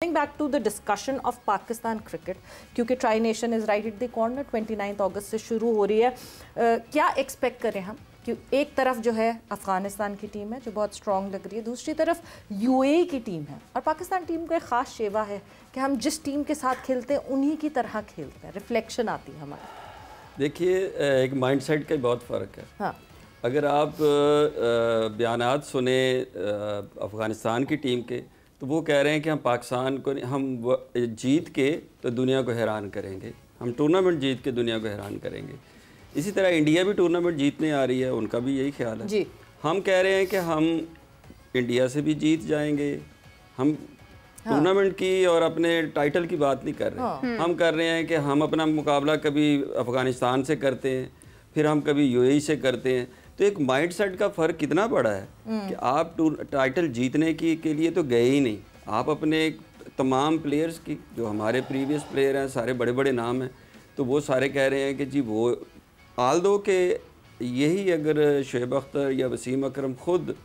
Back to the discussion of Pakistan cricket, क्योंकि tri nation is right at the corner 29 अगस्त से शुरू हो रही है। क्या एक्सपेक्ट करें हम कि एक तरफ जो है अफ़गानिस्तान की टीम है जो बहुत स्ट्रॉन्ग लग रही है, दूसरी तरफ यूएई की टीम है, और पाकिस्तान टीम का एक ख़ास शेवा है कि हम जिस टीम के साथ खेलते हैं उन्हीं की तरह खेलते हैं, रिफ्लेक्शन आती है हमारी। देखिए, एक माइंडसेट का बहुत फ़र्क है। हाँ, अगर आप बयानात सुने अफ़गानिस्तान की टीम के, तो वो कह रहे हैं कि हम पाकिस्तान को हम जीत के तो दुनिया को हैरान करेंगे, हम टूर्नामेंट जीत के दुनिया को हैरान करेंगे। इसी तरह इंडिया भी टूर्नामेंट जीतने आ रही है, उनका भी यही ख्याल है। जी, हम कह रहे हैं कि हम इंडिया से भी जीत जाएंगे। हम टूर्नामेंट की और अपने टाइटल की बात नहीं कर रहे। हम कर रहे हैं कि हम अपना मुकाबला कभी अफ़गानिस्तान से करते हैं, फिर हम कभी यूएई से करते हैं। तो एक माइंडसेट का फ़र्क कितना बड़ा है कि आप टाइटल जीतने के लिए तो गए ही नहीं, आप अपने तमाम प्लेयर्स की, जो हमारे प्रीवियस प्लेयर हैं, सारे बड़े बड़े नाम हैं, तो वो सारे कह रहे हैं कि जी वो आल दो के यही अगर शुएब अख्तर या वसीम अकरम ख़ुद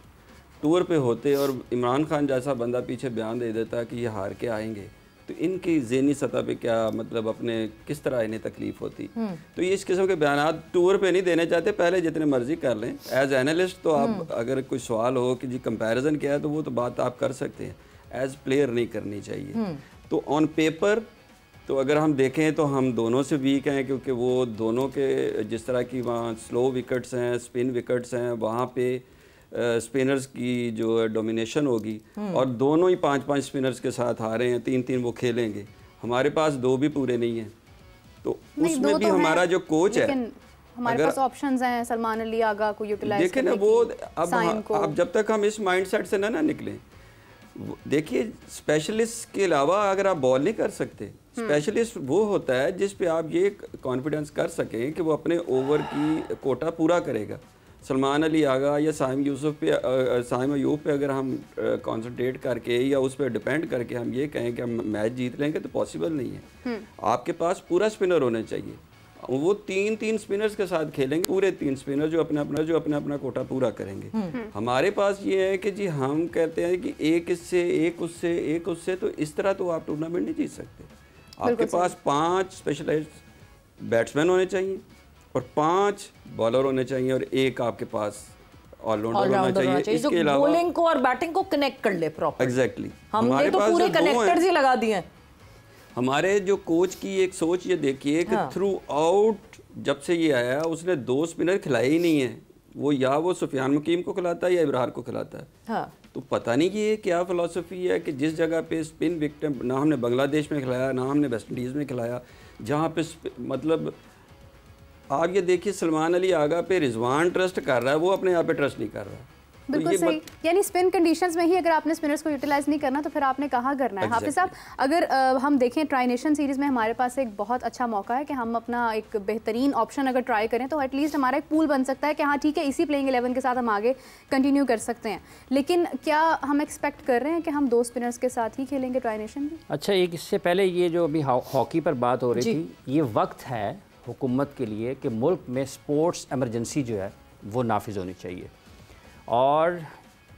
टूर पे होते और इमरान खान जैसा बंदा पीछे बयान दे देता कि ये हार के आएंगे, तो इनकी ज़हनी सतह पे क्या मतलब अपने किस तरह इन्हें तकलीफ़ होती। तो ये इस किस्म के बयानात टूर पे नहीं देने चाहते, पहले जितने मर्जी कर लें। एज एनालिस्ट तो आप अगर कोई सवाल हो कि जी कंपैरिजन क्या है, तो वो तो बात आप कर सकते हैं, एज प्लेयर नहीं करनी चाहिए। तो ऑन पेपर तो अगर हम देखें तो हम दोनों से वीक हैं, क्योंकि वो दोनों के जिस तरह की वहाँ स्लो विकेट्स हैं, स्पिन विकेट्स हैं, वहाँ पे स्पिनर्स की जो डोमिनेशन होगी, और दोनों ही 5-5 स्पिनर्स के साथ आ रहे हैं, 3-3 वो खेलेंगे। हमारे पास 2 भी पूरे नहीं हैं, तो उसमें भी हमारा जो कोच है, हमारे पास ऑप्शंस हैं, सलमान अली आगा को यूटिलाइज देखें ना, वो अब जब तक हम इस माइंडसेट से ना निकलें, देखिए स्पेशलिस्ट के अलावा अगर आप बॉल नहीं कर सकते, स्पेशलिस्ट वो होता है जिस पे आप ये कॉन्फिडेंस कर सकें कि वो अपने ओवर की कोटा पूरा करेगा। सलमान अली आगा या साइम अयूब पे अगर हम कंसंट्रेट करके या उस पर डिपेंड करके हम ये कहें कि हम मैच जीत लेंगे, तो पॉसिबल नहीं है। आपके पास पूरा स्पिनर होना चाहिए, वो 3-3 स्पिनर्स के साथ खेलेंगे, पूरे 3 स्पिनर जो अपना अपना कोटा पूरा करेंगे। हमारे पास ये है कि जी हम कहते हैं कि एक इससे एक उससे एक उससे, तो इस तरह तो आप टूर्नामेंट नहीं जीत सकते। आपके पास 5 स्पेशलाइज्ड बैट्समैन होने चाहिए और 5 बॉलर होने चाहिए और एक आपके पास ऑलराउंडर होना चाहिए। इसके अलावा बॉलिंग को और बैटिंग को कनेक्ट कर ले प्रॉपर। एग्जैक्टली, हमने तो पूरे कनेक्टर्स ही लगा दिए हैं। हमारे जो कोच की एक सोच ये देखिए कि थ्रू आउट जब से ये आया उसने 2 स्पिनर खिलाए ही नहीं है। वो या वो सुफियान मुकीम को खिलाता है या इब्रार को खिलाता है। हाँ। तो पता नहीं कि ये क्या फिलॉसफी है कि जिस जगह पे स्पिन विकेट ना हमने बांग्लादेश में खिलाया, ना हमने वेस्ट इंडीज़ में खिलाया, जहाँ पे मतलब आप ये देखिए सलमान अली आगा पे रिजवान ट्रस्ट कर रहा है, वो अपने आप पे ट्रस्ट नहीं कर रहा। बिल्कुल सही, यानी स्पिन कंडीशंस में ही अगर आपने स्पिनर्स को यूटिलाइज नहीं करना तो फिर आपने कहाँ करना है। हाफिज साहब, अगर हम देखें ट्राई नेशन सीरीज़ में हमारे पास एक बहुत अच्छा मौका है कि हम अपना एक बेहतरीन ऑप्शन अगर ट्राई करें तो एटलीस्ट हमारा एक पूल बन सकता है कि हाँ ठीक है, इसी प्लेइंग 11 के साथ हम आगे कंटिन्यू कर सकते हैं। लेकिन क्या हम एक्सपेक्ट कर रहे हैं कि हम 2 स्पिनर्स के साथ ही खेलेंगे ट्राई नेशन में? अच्छा, एक इससे पहले ये जो अभी हॉकी पर बात हो रही थी, ये वक्त है हुकूमत के लिए कि मुल्क में स्पोर्ट्स एमरजेंसी जो है वो नाफिज होनी चाहिए, और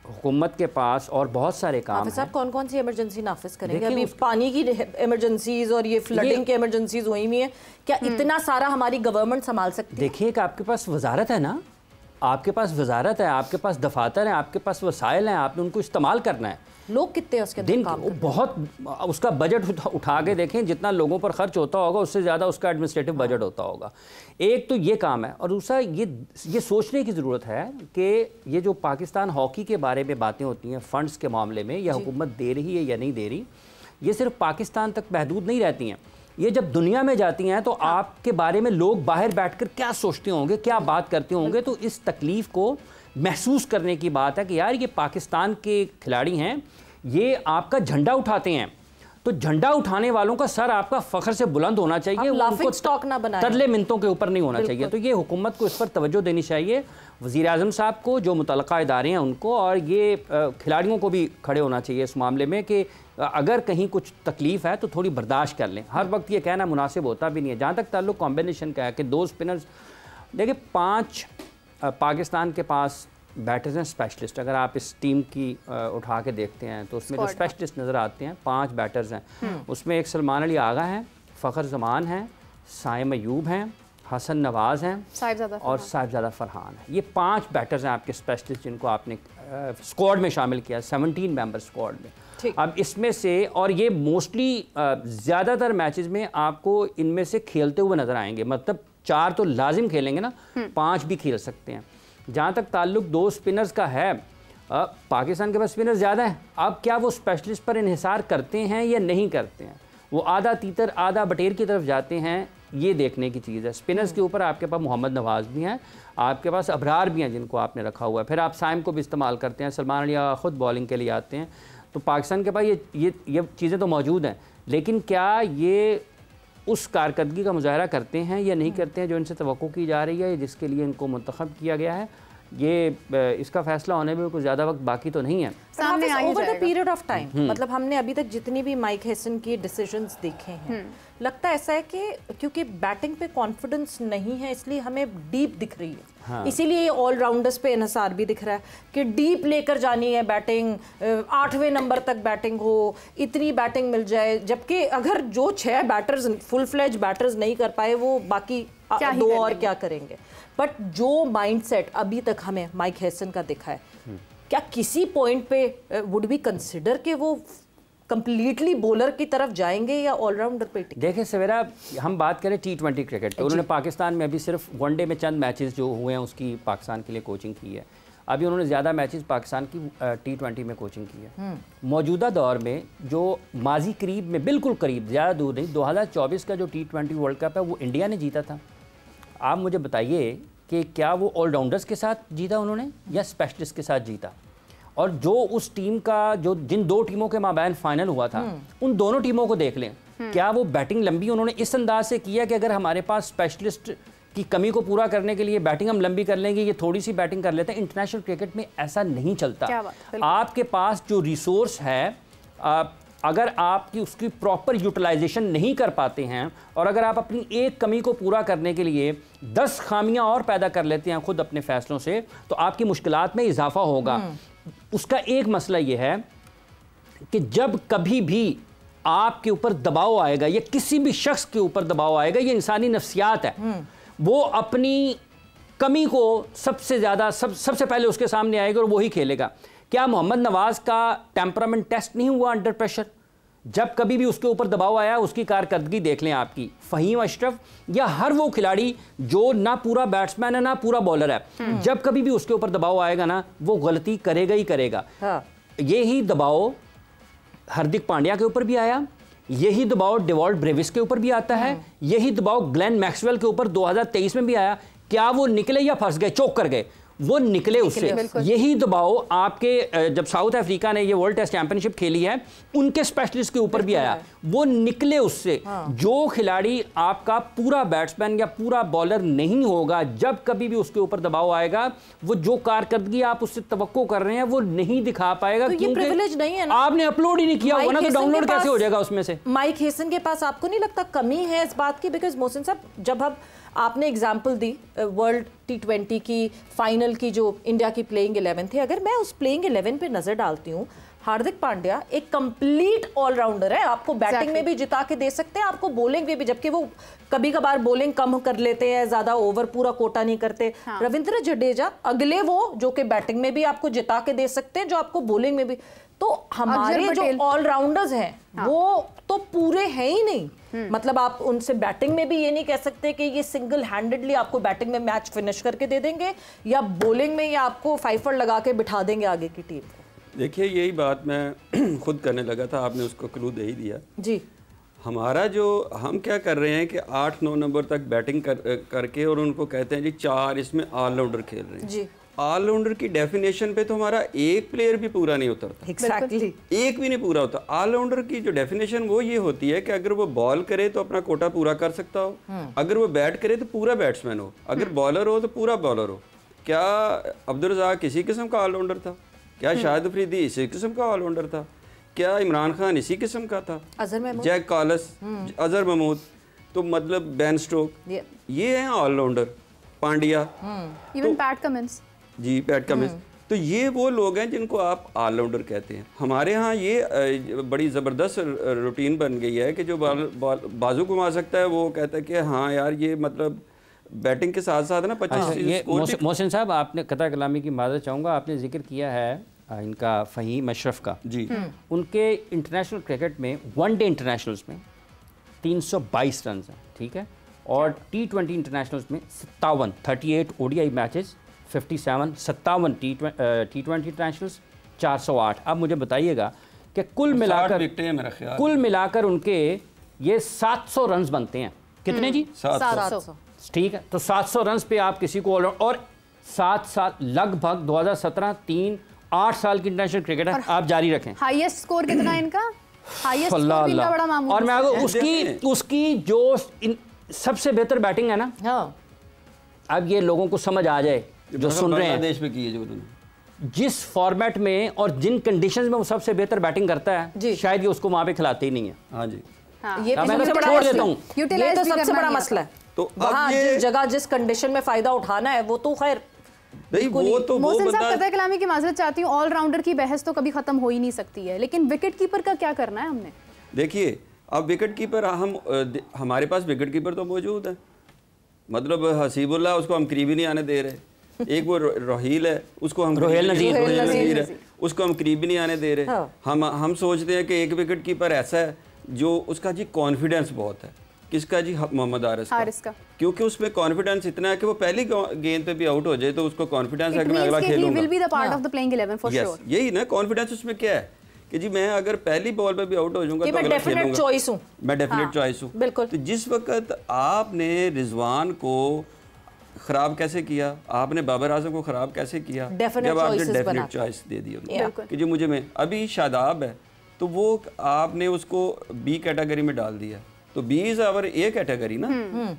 हुकूमत के पास और बहुत सारे काम हैं। कौन कौन सी इमरजेंसी नाफिज करेंगे? अभी पानी की इमरजेंसीज और ये फ्लडिंग की इमरजेंसीज हुई हुई हैं, क्या इतना सारा हमारी गवर्नमेंट संभाल सकती है? देखिए कि आपके पास वजारत है ना, आपके पास वजारत है, आपके पास दफातर हैं, आपके पास वसाइल हैं, आपने उनको इस्तेमाल करना है। लोग कितने उसके दिन बहुत उसका बजट उठा के देखें, जितना लोगों पर खर्च होता होगा उससे ज़्यादा उसका एडमिनिस्ट्रेटिव बजट होता होगा। एक तो ये काम है, और दूसरा ये सोचने की ज़रूरत है कि ये जो पाकिस्तान हॉकी के बारे में बातें होती हैं फ़ंड्स के मामले में, या हुकूमत दे रही है या नहीं दे रही, ये सिर्फ पाकिस्तान तक महदूद नहीं रहती हैं। ये जब दुनिया में जाती हैं तो आपके बारे में लोग बाहर बैठकर क्या सोचते होंगे, क्या बात करते होंगे, तो इस तकलीफ़ को महसूस करने की बात है कि यार ये पाकिस्तान के खिलाड़ी हैं, ये आपका झंडा उठाते हैं, तो झंडा उठाने वालों का सर आपका फ़ख्र से बुलंद होना चाहिए, उनको स्टॉक ना बनाएं, तरले मिनटों के ऊपर नहीं होना चाहिए। तो ये हुकूमत को इस पर तवज्जो देनी चाहिए, वज़ीर आज़म साहब को, जो मुतल्लका इदारे हैं उनको, और ये खिलाड़ियों को भी खड़े होना चाहिए इस मामले में कि अगर कहीं कुछ तकलीफ़ है तो थोड़ी बर्दाश्त कर लें। हर वक्त ये कहना मुनासिब होता भी नहीं है। जहाँ तक ताल्लुक़ कॉम्बिनेशन का है कि 2 स्पिनर्स, देखिए 5 पाकिस्तान के पास बैटर्स हैं स्पेशलिस्ट। अगर आप इस टीम की उठा के देखते हैं तो उसमें जो स्पेशलिस्ट नज़र आते हैं 5 बैटर्स हैं। उसमें एक सलमान अली आगा हैं, फ़खर जमान हैं, साइम अयूब हैं, हसन नवाज़ हैं और साहिबजादा फरहान है। ये 5 बैटर्स हैं आपके स्पेशलिस्ट जिनको आपने स्क्वाड में शामिल किया, 17 मेंबर स्क्वाड में। अब इसमें से, और ये मोस्टली ज़्यादातर मैचेस में आपको इनमें से खेलते हुए नज़र आएंगे, मतलब 4 तो लाजिम खेलेंगे ना, 5 भी खेल सकते हैं। जहाँ तक ताल्लुक 2 स्पिनर्स का है, पाकिस्तान के पास स्पिनर ज़्यादा है। अब क्या वो स्पेशलिस्ट पर इन्हिसार करते हैं या नहीं करते हैं, वो आधा तीतर आधा बटेर की तरफ जाते हैं, ये देखने की चीज़ है। स्पिनर्स के ऊपर आपके पास मोहम्मद नवाज़ भी हैं, आपके पास अबरार भी हैं जिनको आपने रखा हुआ है, फिर आप साइम को भी इस्तेमाल करते हैं, सलमान अली ख़ुद बॉलिंग के लिए आते हैं। तो पाकिस्तान के पास ये चीज़ें तो मौजूद हैं, लेकिन क्या ये उस कारकर्दगी का मुजाहरा करते हैं या नहीं करते हैं जो इनसे तवक्को की जा रही है, जिसके लिए इनको मुंतखब किया गया है? ये इसका फैसला होने में कुछ ज़्यादा वक्त बाकी तो नहीं है। Over the period of time, मतलब हमने अभी तक जितनी भी माइक हेसन की डिसीजंस देखे हैं, लगता ऐसा है कि क्योंकि बैटिंग पे कॉन्फिडेंस नहीं है इसलिए हमें डीप दिख रही है। हाँ। इसीलिए ऑलराउंडर्स पे इन्हिसार भी दिख रहा है कि डीप लेकर जानी है बैटिंग, 8वें नंबर तक बैटिंग हो, इतनी बैटिंग मिल जाए। जबकि अगर जो 6 बैटर्स फुल फ्लेज बैटर्स नहीं कर पाए, वो बाकी 2 और क्या करेंगे। बट जो माइंडसेट अभी तक हमें माइक हेसन का दिखा है, क्या किसी पॉइंट पे वुड बी कंसिडर कि वो कंप्लीटली बॉलर की तरफ जाएंगे या ऑलराउंडर पे? देखिए सवेरा, हम बात करें T20 क्रिकेट, तो उन्होंने पाकिस्तान में अभी सिर्फ वनडे में चंद मैचेस जो हुए हैं उसकी पाकिस्तान के लिए कोचिंग की है। अभी उन्होंने ज़्यादा मैचेस पाकिस्तान की T20 में कोचिंग की है। मौजूदा दौर में जो माजी करीब में, बिल्कुल करीब, ज़्यादा दूर नहीं, 2024 का जो T20 वर्ल्ड कप है वो इंडिया ने जीता था। आप मुझे बताइए कि क्या वो ऑलराउंडर्स के साथ जीता उन्होंने या स्पेशलिस्ट के साथ जीता? और जो उस टीम का, जो जिन 2 टीमों के माबैन फाइनल हुआ था, उन दोनों टीमों को देख लें, क्या वो बैटिंग लंबी उन्होंने इस अंदाज से किया कि अगर हमारे पास स्पेशलिस्ट की कमी को पूरा करने के लिए बैटिंग हम लंबी कर लेंगे, ये थोड़ी सी बैटिंग कर लेते हैं? इंटरनेशनल क्रिकेट में ऐसा नहीं चलता। आपके पास जो रिसोर्स है, अगर आपकी उसकी प्रॉपर यूटिलाइजेशन नहीं कर पाते हैं और अगर आप अपनी एक कमी को पूरा करने के लिए 10 खामियां और पैदा कर लेते हैं खुद अपने फैसलों से, तो आपकी मुश्किलात में इजाफा होगा। उसका एक मसला यह है कि जब कभी भी आपके ऊपर दबाव आएगा या किसी भी शख्स के ऊपर दबाव आएगा, ये इंसानी नफ्सियात है, वो अपनी कमी को सबसे ज़्यादा सबसे पहले उसके सामने आएगा और वही खेलेगा। क्या मोहम्मद नवाज का टेम्परामेंट टेस्ट नहीं हुआ अंडर प्रेशर? जब कभी भी उसके ऊपर दबाव आया, उसकी कारकर्दगी देख लें आपकी। फ़हीम अशरफ या हर वो खिलाड़ी जो ना पूरा बैट्समैन है ना पूरा बॉलर है, जब कभी भी उसके ऊपर दबाव आएगा ना, वो गलती करेगा ही करेगा। हाँ। यही दबाव हार्दिक पांड्या के ऊपर भी आया, यही दबाव डेवॉल्ट ब्रेविस के ऊपर भी आता है, यही दबाव ग्लेन मैक्सवेल के ऊपर 2023 में भी आया। क्या वो निकले या फंस गए, चौक कर गए? वो निकले उससे। यही दबाव आपके जब साउथ अफ्रीका ने ये वर्ल्ड टेस्ट चैंपियनशिप खेली है, उनके स्पेशलिस्ट के ऊपर भी आया, वो निकले उससे। हाँ। जो खिलाड़ी आपका पूरा बैट्समैन या पूरा बॉलर नहीं होगा, जब कभी भी उसके ऊपर दबाव आएगा, वो जो कारकर्दगी आप उससे तवक्को कर रहे हैं वो नहीं दिखा पाएगा। तो ये प्रिविलेज नहीं है ना, आपने अपलोड ही नहीं किया होगा ना, तो डाउनलोड कैसे हो जाएगा उसमें से? माइक हेसन के पास आपको नहीं लगता कमी है इस बात की? बिकॉज मोहसिन साहब, जब आपने एग्जाम्पल दी वर्ल्ड T20 की फाइनल की, जो इंडिया की प्लेइंग 11 थी, अगर मैं उस प्लेइंग 11 पे नजर डालती हूँ, हार्दिक पांड्या एक कंप्लीट ऑलराउंडर है। आपको बैटिंग में भी जिता के दे सकते हैं, आपको बॉलिंग में भी, जबकि वो कभी कभार बॉलिंग कम कर लेते हैं, ज्यादा ओवर पूरा कोटा नहीं करते। हाँ। रविंद्र जडेजा अगले वो जो कि बैटिंग में भी आपको जिता के दे सकते हैं, जो आपको बॉलिंग में भी। तो हमारे जो ऑलराउंडर्स हैं, हाँ, वो तो पूरे हैं ही नहीं। मतलब आप उनसे बैटिंग में भी ये नहीं कह सकते कि ये सिंगल हैंडेडली आपको बैटिंग में मैच फिनिश करके दे देंगे, या बॉलिंग में ये आपको फाइफर लगा के बिठा देंगे आगे की टीम को। देखिए, यही बात मैं खुद करने लगा था, आपने उसको क्लू दे ही दिया जी। हमारा जो हम क्या कर रहे हैं कि 8-9 नंबर तक बैटिंग करके और उनको कहते हैं जी 4 इसमें ऑलराउंडर खेल रहे हैं जी। ऑलराउंडर की डेफिनेशन पे तो हमारा एक प्लेयर भी पूरा नहीं उतरता। Exactly. एक भी नहीं पूरा होता। ऑलराउंडर की जो डेफिनेशन वो ये होती है कि अगर वो बॉल करे तो अपना कोटा पूरा कर सकता हो, अगर वो बैट करे तो पूरा बैट्समैन हो, अगर बॉलर हो तो पूरा बॉलर हो। क्या अब्दुल रज़ाक किसी किस्म का ऑलराउंडर था? क्या शाहिद अफरीदी इसी किस्म का ऑलराउंडर था? क्या इमरान खान इसी किस्म का था? जैक कॉलस, अजहर महमूद, तो मतलब बेन स्टोक, ये हैं allrounder. Pandya, even Pat Cummins, जी पैट कमिंस। तो ये वो लोग हैं जिनको आप ऑलराउंडर कहते हैं। हमारे यहाँ ये बड़ी ज़बरदस्त रूटीन बन गई है कि जो बाजू घुमा सकता है वो कहता है कि हाँ यार ये मतलब बैटिंग के साथ साथ ना 25 मोहसिन साहब, आपने कता कलामी की माज़रत चाहूँगा, आपने जिक्र किया है इनका फ़हीम अशरफ का जी। उनके इंटरनेशनल क्रिकेट में वनडे इंटरनेशनल्स में 322 रन हैं, ठीक है, और T20 इंटरनेशनल्स में 38 ODI मैचेस 57 T20 इंटरनेशनल्स 408। अब मुझे बताइएगा कि कुल मिलाकर उनके ये 700 रन बनते हैं। कितने जी? 700। ठीक है, तो 700 रन पे आप किसी को और 7 साल लगभग 2017 8 साल की इंटरनेशनल क्रिकेट है, आप जारी रखें। हाईएस्ट स्कोर कितना इनका? हाईएस्ट स्कोर इनका बड़ा मामूली। और मैं उसकी जो सबसे बेहतर बैटिंग है ना, अब ये लोगों को समझ आ जाए जो सुन रहे हैं, देश में की है जो उन्होंने, जिस फॉर्मेट में और जिन कंडीशंस में वो सबसे बेहतर बैटिंग करता है, शायद ये उसको वहां पे खिलाते ही नहीं है। हाँ जी, ये छोड़ देता हूं, ये तो सबसे बड़ा मसला है। तो वहाँ जिस जगह जिस कंडीशन में फायदा उठाना है वो तो खैर नहीं, वो तो मोहसिन साहब कता कलामी की माजरत चाहती हूँ, ऑलराउंडर की बहस तो कभी खत्म हो ही नहीं सकती है, लेकिन विकेट कीपर का क्या करना है हमने? देखिए अब विकेट कीपर हमारे पास विकेट कीपर तो मौजूद है, मतलब हसीबुल्लाह उसको हम करीब ही नहीं आने दे रहे। एक वो रोहील है, उसको हम रोहील नज़ीर है, उसको हम करीब ही नहीं आने दे रहे। हम सोचते हैं कि एक विकेट कीपर ऐसा है जो उसका जी कॉन्फिडेंस बहुत है। किसका जी? मोहम्मद हारिस का। क्योंकि उसमें कॉन्फिडेंस इतना है कि वो पहली गेंद पे भी आउट हो जाए तो उसको कॉन्फिडेंस है कि मैं अगला खेलूंगा। यही ना कॉन्फिडेंस उसमें क्या है कि जी मैं अगर पहली बॉल पे भी आउट हो जाऊंगा तो अगला खेलूंगा, मैं डेफिनेट चॉइस हूं। बिल्कुल। तो जिस वक्त आपने रिजवान को खराब कैसे किया, आपने बाबर आजम को खराब कैसे किया, जब आपने डेफिनेट चॉइस दे दी कि जी मुझे, मैं अभी शादाब है तो वो आपने उसको बी कैटेगरी में डाल दिया, तो B is our A category ना,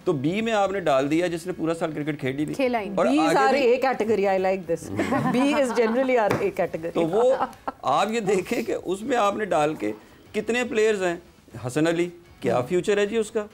तो बी में आपने डाल दिया जिसने पूरा साल क्रिकेट खेली थी। और B is our A category, I like this, B is generally our A category. तो वो आप ये देखें कि उसमें आपने डाल के कितने प्लेयर्स हैं। हसन अली क्या फ्यूचर है जी उसका?